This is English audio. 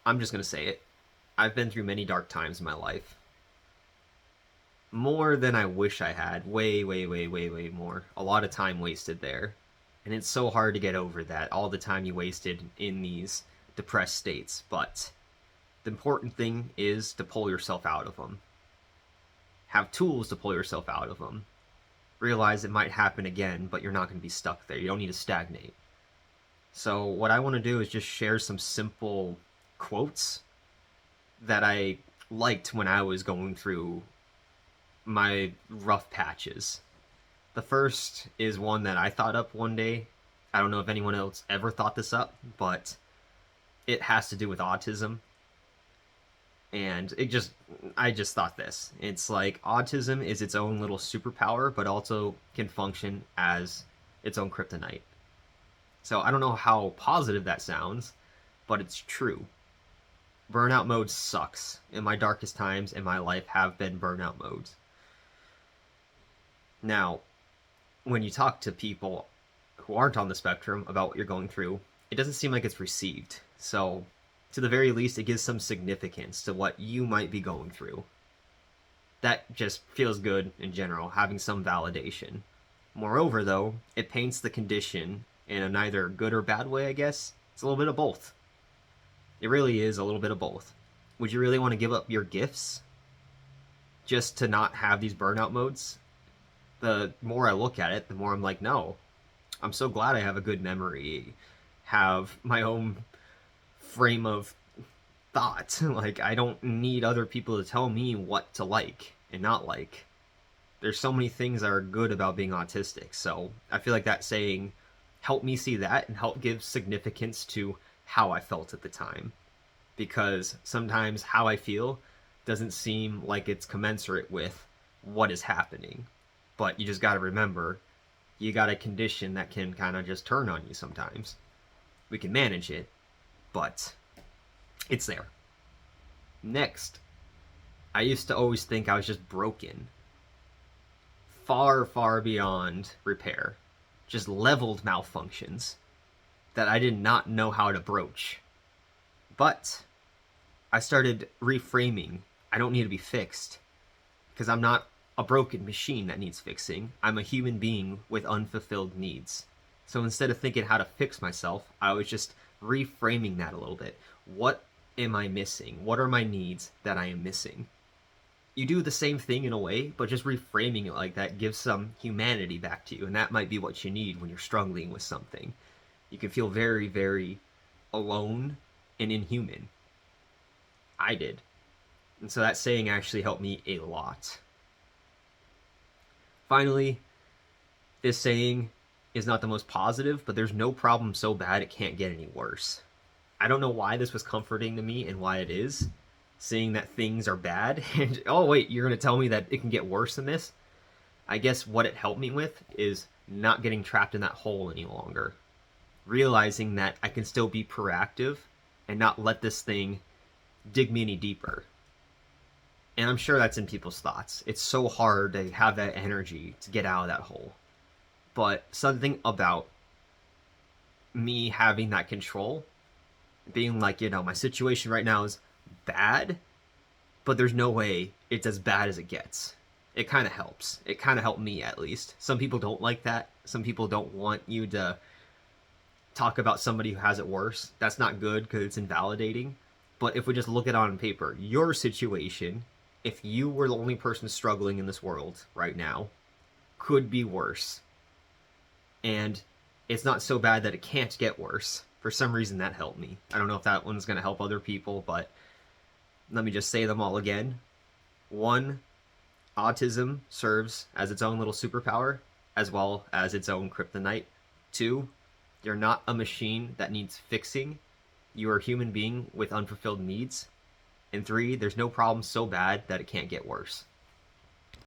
I'm just going to say it. I've been through many dark times in my life. More than I wish I had. Way, way, way, way, way more. A lot of time wasted there. And it's so hard to get over that, all the time you wasted in these depressed states. But the important thing is to pull yourself out of them. Have tools to pull yourself out of them. Realize it might happen again, but you're not going to be stuck there. You don't need to stagnate. So, what I want to do is just share some simple quotes that I liked when I was going through my rough patches. The first is one that I thought up one day. I don't know if anyone else ever thought this up, but it has to do with autism. And I just thought this. It's like autism is its own little superpower, but also can function as its own kryptonite. So I don't know how positive that sounds, but it's true. Burnout mode sucks. In my darkest times in my life have been burnout modes. Now, when you talk to people who aren't on the spectrum about what you're going through, it doesn't seem like it's received. So, to the very least, it gives some significance to what you might be going through. That just feels good in general, having some validation. Moreover, though, it paints the condition in a neither good or bad way, I guess. It's a little bit of both. It really is a little bit of both. Would you really want to give up your gifts just to not have these burnout modes? The more I look at it, the more I'm like, no. I'm so glad I have a good memory, have my own frame of thought. Like, I don't need other people to tell me what to like and not like. There's so many things that are good about being autistic, so I feel like that saying helped me see that and help give significance to how I felt at the time. Because sometimes how I feel doesn't seem like it's commensurate with what is happening. But you just gotta remember, you got a condition that can kind of just turn on you sometimes. We can manage it, but it's there. Next, I used to always think I was just broken. Far, far beyond repair. Just leveled malfunctions that I did not know how to broach. But I started reframing. I don't need to be fixed because I'm not a broken machine that needs fixing. I'm a human being with unfulfilled needs. So instead of thinking how to fix myself, I was just reframing that a little bit. What am I missing? What are my needs that I am missing? You do the same thing in a way, but just reframing it like that gives some humanity back to you, and that might be what you need when you're struggling with something. You can feel very, very alone and inhuman. I did. And so that saying actually helped me a lot. Finally, this saying is not the most positive, but there's no problem so bad it can't get any worse. I don't know why this was comforting to me and why it is, seeing that things are bad. And, oh wait, you're going to tell me that it can get worse than this? I guess what it helped me with is not getting trapped in that hole any longer. Realizing that I can still be proactive and not let this thing dig me any deeper. And I'm sure that's in people's thoughts. It's so hard to have that energy to get out of that hole. But something about me having that control, being like, my situation right now is bad, but there's no way it's as bad as it gets. It kind of helps. It kind of helped me, at least. Some people don't like that. Some people don't want you to talk about somebody who has it worse. That's not good because it's invalidating. But if we just look at it on paper, your situation, if you were the only person struggling in this world right now, could be worse. And it's not so bad that it can't get worse. For some reason, that helped me. I don't know if that one's going to help other people, but let me just say them all again. 1, autism serves as its own little superpower, as well as its own kryptonite. 2, you're not a machine that needs fixing. You are a human being with unfulfilled needs. And 3, there's no problem so bad that it can't get worse.